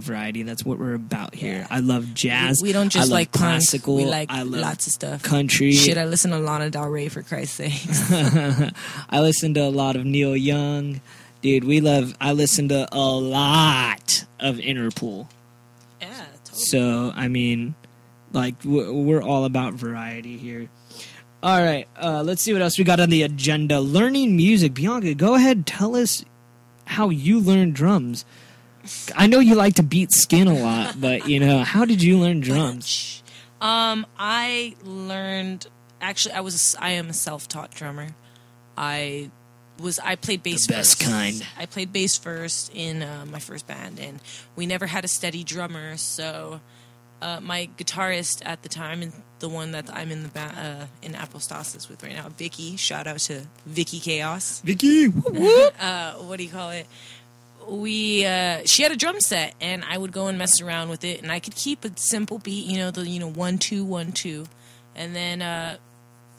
variety. That's what we're about here. Yeah. I love jazz. We don't I just love like punk. classical. We like I love lots of stuff. country. Shit, I listen to Lana Del Rey, for Christ's sake. I listen to a lot of Neil Young. Dude, I listen to a lot of Interpol. Yeah, totally. So, I mean, like, we're all about variety here. All right, let's see what else we got on the agenda. Learning music. Bianca, go ahead, tell us how you learned drums. I know you like to beat skin a lot, but, you know, how did you learn drums? I learned, actually, I am a self-taught drummer. I played bass The best first. kind. I played bass first in my first band, and we never had a steady drummer. So my guitarist at the time, and the one that I'm in the in Apostasis with right now, Vicky. Shout out to Vicky Chaos. Vicky, whoop, whoop. What do you call it? She had a drum set, and I would go and mess around with it, and I could keep a simple beat, 1 2 1 2, and then.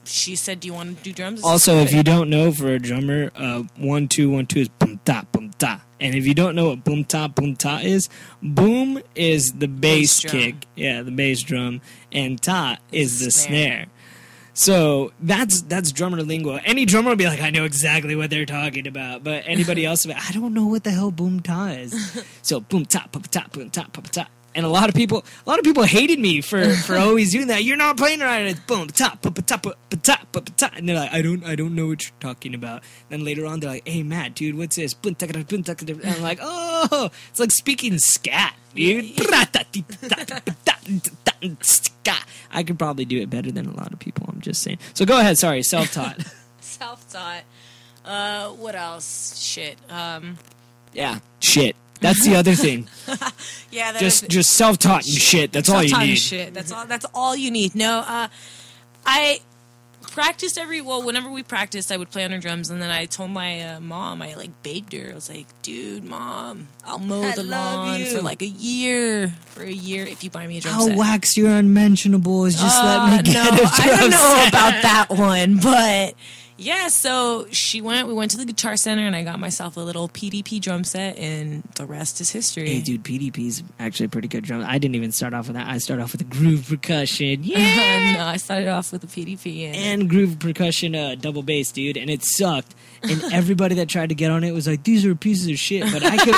She said, "Do you want to do drums?" Also, if you don't know, for a drummer, 1 2 1 2 is boom ta, and if you don't know what boom ta is, boom is the bass drum. kick, yeah, the bass drum, and ta is the snare. So that's drummer lingo. Any drummer will be like, I know exactly what they're talking about, but anybody else will be, I don't know what the hell boom ta is. So boom ta pa ta boom ta pa ta. And a lot of people hated me for always doing that. You're not playing right. It's boom ta pa ta pa ta pa ta. And they're like, I don't know what you're talking about. Then later on, they're like, Hey Matt, dude, what's this? And I'm like, oh, it's like speaking scat, dude. I could probably do it better than a lot of people. I'm just saying. So go ahead. Sorry, self-taught. Self-taught. What else? Shit. Yeah, shit. That's the other thing. Yeah, Just self-taught and shit. That's all you self-taught need. Shit. That's all you need. No, I practiced whenever we practiced, I would play on her drums, and then I told my mom, I begged her. I was like, dude, mom, I'll mow the lawn for like a year. If you buy me a drum set. I'll wax your unmentionables. Just let me get no, a drum I don't know set. about that one, but Yeah, so we went to the Guitar Center, and I got myself a little PDP drum set, and the rest is history. Hey, dude, PDP's actually a pretty good drum. I didn't even start off with that. I started off with the groove percussion. Yeah! No, I started off with the PDP. And groove percussion double bass, dude, and it sucked. And everybody that tried to get on it was like, these are pieces of shit. But I could,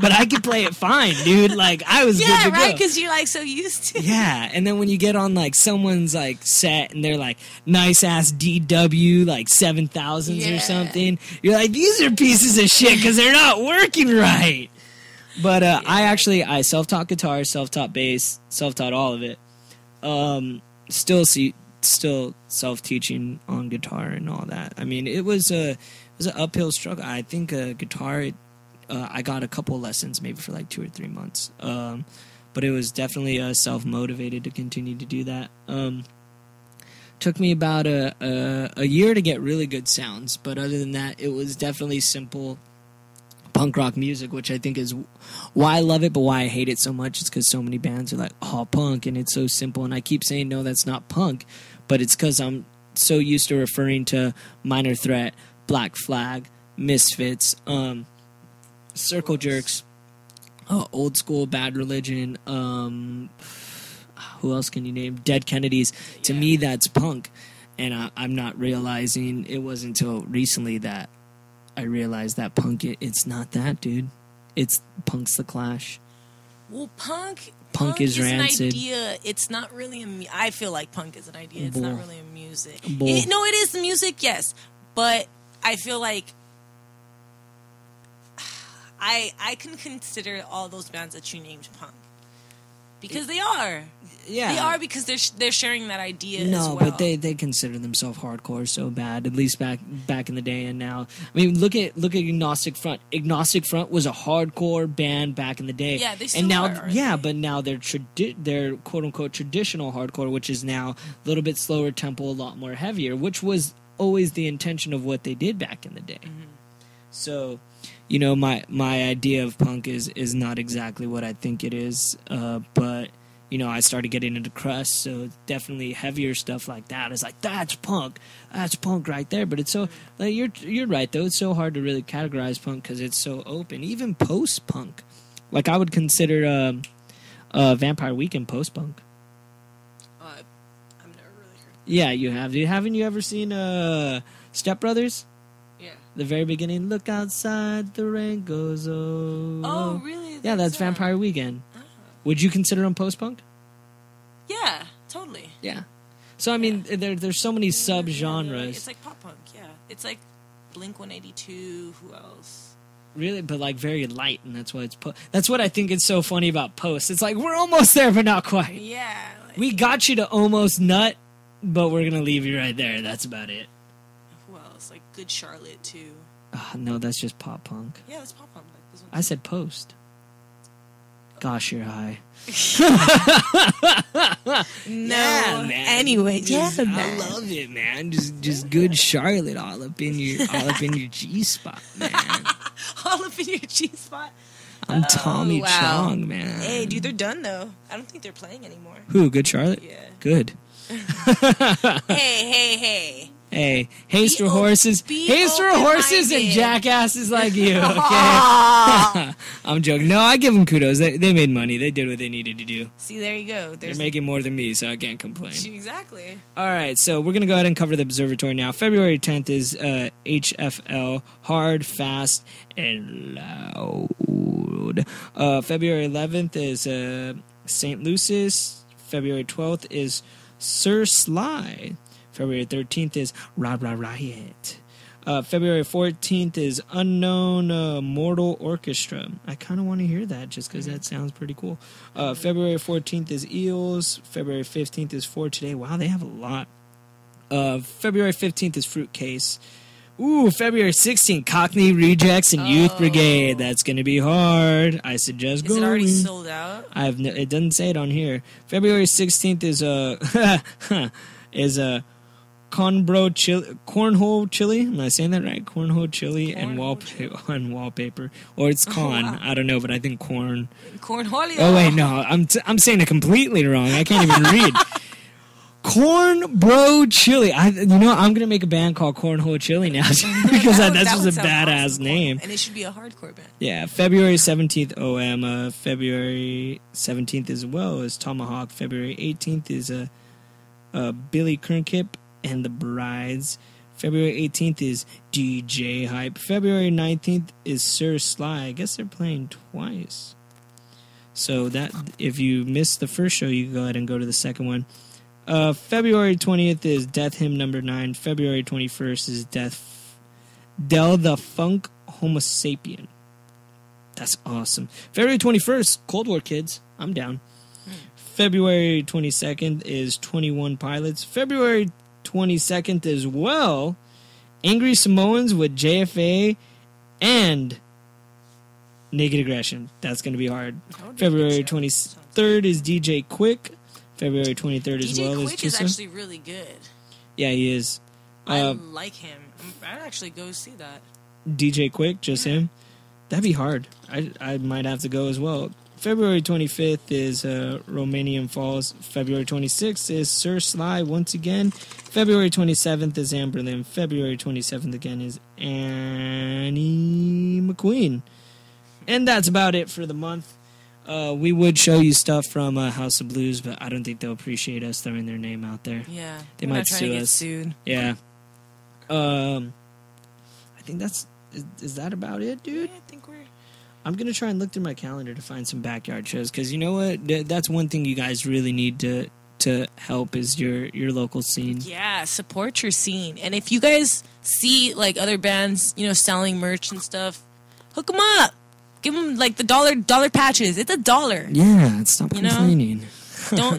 but I could play it fine, dude. Like, I was good to go. Yeah, right, because you're, like, so used to it. Yeah, and then when you get on, like, someone's, like, set, and they're, like, nice-ass DW, like, 7,000s or something, you're like, these are pieces of shit because they're not working right. But I self-taught guitar, self-taught bass, self-taught all of it. Still self-teaching on guitar and all that. I mean, it was an uphill struggle. I think guitar, I got a couple lessons maybe for like 2 or 3 months. But it was definitely self-motivated to continue to do that. Took me about a year to get really good sounds, but other than that, it was definitely simple punk rock music, which I think is why I love it, but why I hate it so much is because so many bands are like, oh, punk, and it's so simple, and I keep saying, no, that's not punk, but it's because I'm so used to referring to Minor Threat, Black Flag, Misfits, Circle Jerks, Old School, Bad Religion, who else can you name? Dead Kennedys. To me, that's punk, and I'm not realizing, it wasn't until recently that I realized that punk, it's not that, dude. Punk's the Clash. Well, punk is rancid. An idea. It's not really I feel like punk is an idea. It's not really a music. It is the music, yes. But I feel like I can consider all those bands that you named punk. Because they are. Yeah. They are because they're sharing that idea as well. No, but they consider themselves hardcore so bad, at least back in the day and now. I mean, look at Agnostic Front. Agnostic Front was a hardcore band back in the day. Yeah, they still are. Yeah, but now they're quote-unquote traditional hardcore, which is now a little bit slower tempo, a lot more heavier, which was always the intention of what they did back in the day. Mm-hmm. So, you know, my idea of punk is not exactly what I think it is, but you know, I started getting into crust, so definitely heavier stuff like that. It's like, that's punk right there. But it's so, like, you're right though. It's so hard to really categorize punk because it's so open. Even post punk, like I would consider Vampire Weekend post punk. I've never really heard. Yeah, you have. Haven't you ever seen Step Brothers? Yeah. The very beginning. Look outside, the rain goes oh. Oh, really? Yeah, that's Vampire Weekend. Would you consider them post-punk? Yeah, totally. Yeah. So, I mean, there's so many sub-genres. It's like pop-punk, yeah. It's like Blink-182, who else? Really? But, like, very light, and that's why it's that's what I think is so funny about post. It's like, we're almost there, but not quite. Yeah. Like, we got you to almost nut, but we're going to leave you right there. That's about it. Who else? Like, Good Charlotte, too. No, that's just pop-punk. Yeah, that's pop-punk. Like, this one. I said post. Gosh, you're high. No. Yeah, man. Anyway, I man. love it, man. Just good Charlotte all up in your G spot, man. All up in your G spot. I'm Tommy Chong, man. Hey, dude, they're done though. I don't think they're playing anymore. Who? Good Charlotte? Yeah. Good. Hey. Hey, Haster horses and jackasses like you, okay? I'm joking. No, I give them kudos. They made money. They did what they needed to do. See, there you go. They're making more than me, so I can't complain. Exactly. All right, so we're going to go ahead and cover the observatory now. February 10th is HFL, Hard, Fast, and Loud. February 11th is St. Lucis. February 12th is Sir Sly. February 13th is Riot. February 14th is Unknown Mortal Orchestra. I kind of want to hear that just because that sounds pretty cool. February 14th is Eels. February 15th is For Today. Wow, they have a lot. February 15th is Fruitcase. Ooh, February 16th, Cockney Rejects and Youth Brigade. That's going to be hard. I suggest going. Is it already sold out? It doesn't say it on here. February 16th is Cornhole Chili. Am I saying that right? Cornhole Chili and wallpaper. Or it's corn. Wow. I don't know, but I think corn. Cornholio. Oh, wait, no. I'm saying it completely wrong. I can't even read. Corn Bro Chili. I'm gonna make a band called Cornhole Chili now because that's just a badass awesome. name. And it should be a hardcore band. Yeah, February 17th, OM. February 17th as well is Tomahawk. February 18th is Billy Kernkip and the Brides. February 18th is DJ Hype. February 19th is Sir Sly. I guess they're playing twice. So that if you missed the first show, you can go ahead and go to the second one. February 20th is Death Hymn number 9. February 21st is Del the Funk Homo Sapien. That's awesome. February 21st, Cold War Kids. I'm down. February 22nd is 21 Pilots. February 22nd as well, Angry Samoans with JFA and Naked Aggression. That's going to be hard. February 23rd is DJ Quick. February 23rd as well DJ Quick is is actually really good. Yeah, he is. I like him. I'd actually go see that. DJ Quick, just him. That'd be hard. I might have to go as well. February 25th is Romanian Falls. February 26th is Sir Sly once again. February 27th is Amberlin. February 27th again is Annie McQueen. And that's about it for the month. We would show you stuff from House of Blues, but I don't think they'll appreciate us throwing their name out there. Yeah, they might not sue to get us. Sued. Yeah. I think that's is that about it, dude? Yeah, I think we're. I'm gonna try and look through my calendar to find some backyard shows because you know what? That's one thing you guys really need to help is your local scene. Yeah, support your scene, and if you guys see like other bands, selling merch and stuff, hook them up. Give them like the dollar patches. It's $1. Yeah, stop complaining.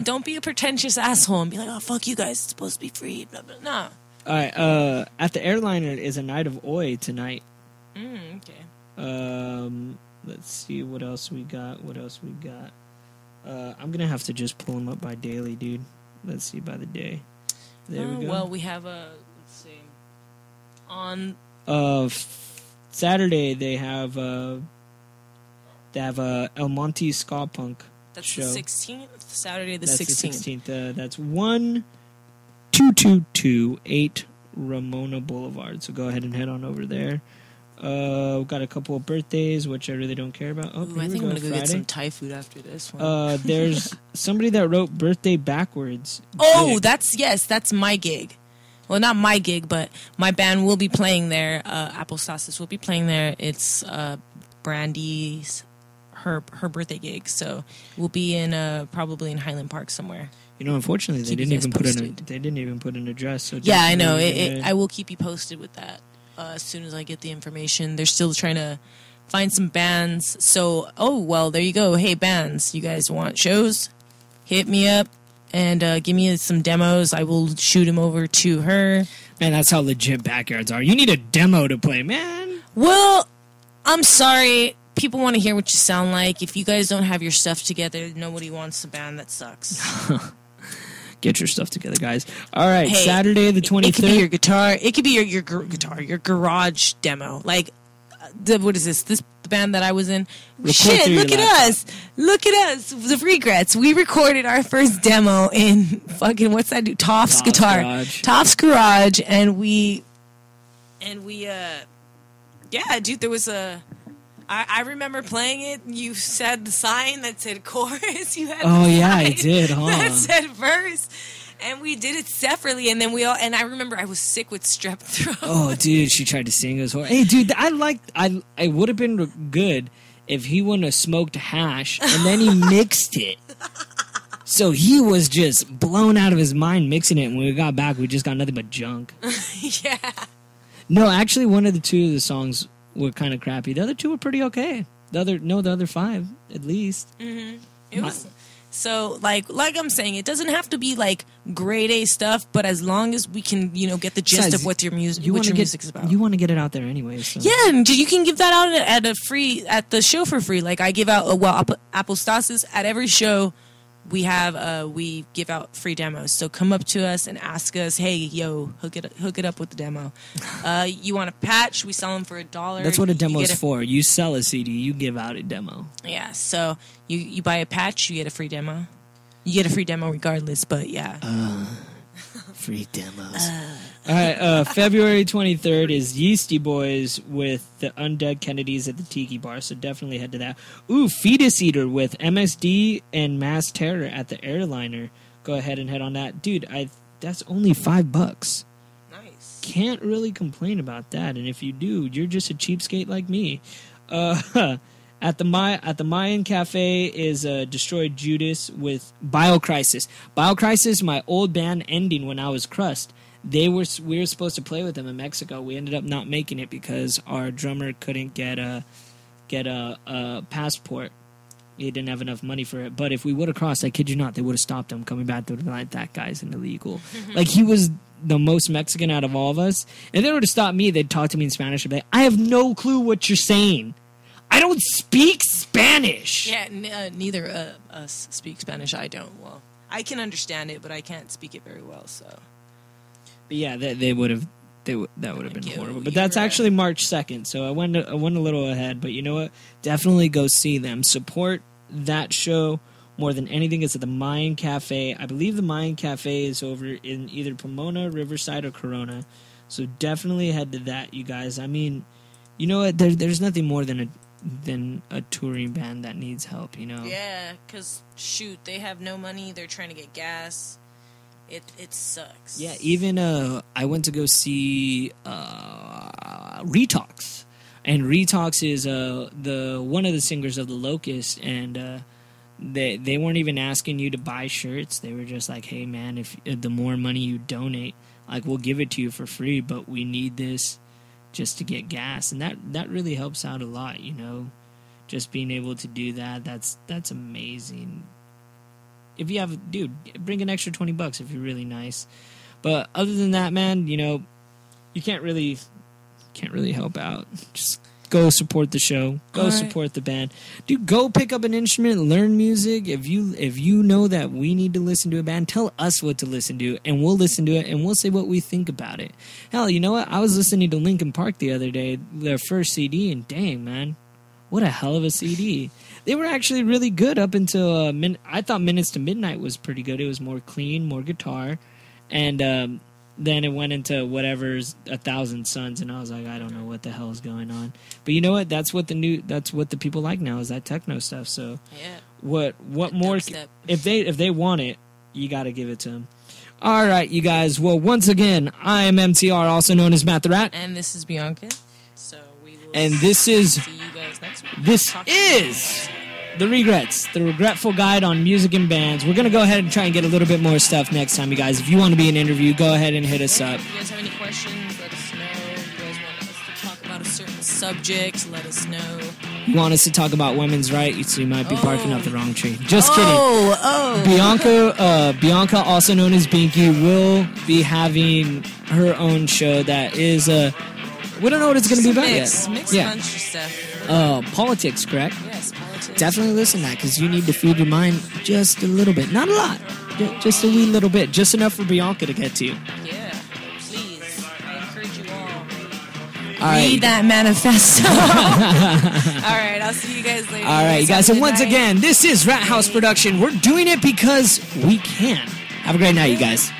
Don't be a pretentious asshole and be like, oh fuck you guys, it's supposed to be free. Blah, blah. No. All right. At the Airliner is a night of Oi tonight. Okay. Let's see what else we got. I'm gonna have to just pull them up by daily, dude. Let's see by the day. There we go. Well, we have let's see. On Saturday they have El Monte Ska Punk that's show. The 16th, Saturday the That's 16th. The 16th. That's 12228 Ramona Boulevard. So go ahead and head on over there. We've got a couple of birthdays, which I really don't care about. I think I'm going to go get some Thai food after this one. There's somebody that wrote birthday backwards. Oh, that's my gig. Well, not my gig, but my band will be playing there. Apostasis will be playing there. It's Brandy's, her birthday gig. So we'll be in probably in Highland Park somewhere. Unfortunately, they didn't even put an address. So yeah, I know. I will keep you posted with that. As soon as I get the information. They're still trying to find some bands. So, there you go. Hey, bands, you guys want shows? Hit me up and give me some demos. I will shoot them over to her. Man, that's how legit backyards are. You need a demo to play, man. Well, I'm sorry. People want to hear what you sound like. If you guys don't have your stuff together, nobody wants a band that sucks. Get your stuff together, guys. All right, hey, Saturday the 23rd. It could be your guitar. It could be your guitar, your garage demo. Like, what is this? This band that I was in. Shit, look at us. Look at us. The Re-Grets. We recorded our first demo in fucking, what's that dude? Toph's guitar. Garage. Toph's Garage. And we, yeah, dude, there was I remember playing it. You said the sign that said chorus. You had I did, huh? That said verse, and we did it separately. And then and I remember I was sick with strep throat. Oh, dude, she tried to sing us. Hey, dude, I would have been good if he wouldn't have smoked hash and then he mixed it. So he was just blown out of his mind mixing it. And when we got back, we just got nothing but junk. Yeah. No, actually, one of the two of the songs were kind of crappy. The other two were pretty okay. The other five, at least. Mm-hmm. It was so like I'm saying, it doesn't have to be like grade A stuff, but as long as we can, get the gist of what your music is about. You want to get it out there anyway. So. Yeah, and you can give that out at the show for free. Like I give out Apostasis at every show. We give out free demos. So come up to us and ask us, hey, yo, hook it up with the demo. You want a patch? We sell them for $1. That's what a demo is for. You sell a CD, you give out a demo. Yeah. So you buy a patch, you get a free demo. You get a free demo regardless. But yeah. Free demos. All right, February 23rd is Yeasty Boys with the Undead Kennedys at the Tiki Bar, so definitely head to that. Ooh, Fetus Eater with MSD and Mass Terror at the Airliner. Go ahead and head on that. Dude, that's only $5. Nice. Can't really complain about that, and if you do, you're just a cheapskate like me. At the Mayan Cafe is Destroyed Judas with Biocrisis. Biocrisis, my old band ending when I was crust. We were supposed to play with them in Mexico. We ended up not making it because our drummer couldn't get a passport. He didn't have enough money for it. But if we would have crossed, I kid you not, they would have stopped him coming back. They would have been like, that guy's an illegal. Like, he was the most Mexican out of all of us. If they were to stop me, they'd talk to me in Spanish. I'd be like, I have no clue what you're saying. I don't speak Spanish. Yeah, neither us speak Spanish. I don't. Well, I can understand it, but I can't speak it very well, so... But yeah, that would have been horrible. But that's actually March 2nd, so I went a little ahead. But you know what? Definitely go see them. Support that show more than anything. It's at the Mayan Cafe. I believe the Mayan Cafe is over in either Pomona, Riverside, or Corona. So definitely head to that, you guys. I mean, you know what? There's nothing more than a touring band that needs help, you know? Yeah, because, shoot, they have no money. They're trying to get gas. It sucks. Yeah, even I went to go see Retox, and Retox is the one of the singers of the Locust, and they weren't even asking you to buy shirts. They were just like, hey man, if the more money you donate, like, we'll give it to you for free, but we need this just to get gas, and that really helps out a lot, you know. Just being able to do that's amazing. If you have, dude, bring an extra $20 if you're really nice. But other than that, man, you know, you can't really help out. Just go support the show. Go support the band. Dude, go pick up an instrument, learn music. If you know that we need to listen to a band, tell us what to listen to, and we'll listen to it, and we'll say what we think about it. Hell, you know what? I was listening to Linkin Park the other day, their first CD, and dang, man, what a hell of a CD. They were actually really good up until I thought Minutes to Midnight was pretty good. It was more clean, more guitar, and then it went into whatever's 1,000 Suns, and I was like, I don't know what the hell is going on. But you know what? That's what the people like now, is that techno stuff. So yeah, what more? If they want it, you got to give it to them. All right, you guys. Well, once again, I am MTR, also known as Matt the Rat, and this is Bianca. So we will. And this is. See you guys next week. This is the Re-Grets, the Regretful guide on music and bands. We're going to go ahead and try and get a little bit more stuff next time, you guys. If you want to be an interview, go ahead and hit us up. If you guys have any questions, let us know. If you guys want us to talk about a certain subject, let us know. You want us to talk about women's rights, so you might be barking up the wrong tree. Just kidding. Bianca, also known as Binky, will be having her own show that is... we don't know what it's going to be about yet. Mixed bunch of stuff. Politics, correct? Yes, politics. Definitely listen to that, because you need to feed your mind just a little bit. Not a lot. Just a wee little bit. Just enough for Bianca to get to. Yeah, please. I encourage you all. All right. Read that manifesto. All right, I'll see you guys later. All right, you guys. And once again, this is Rat House Production. We're doing it because we can. Have a great night, you guys.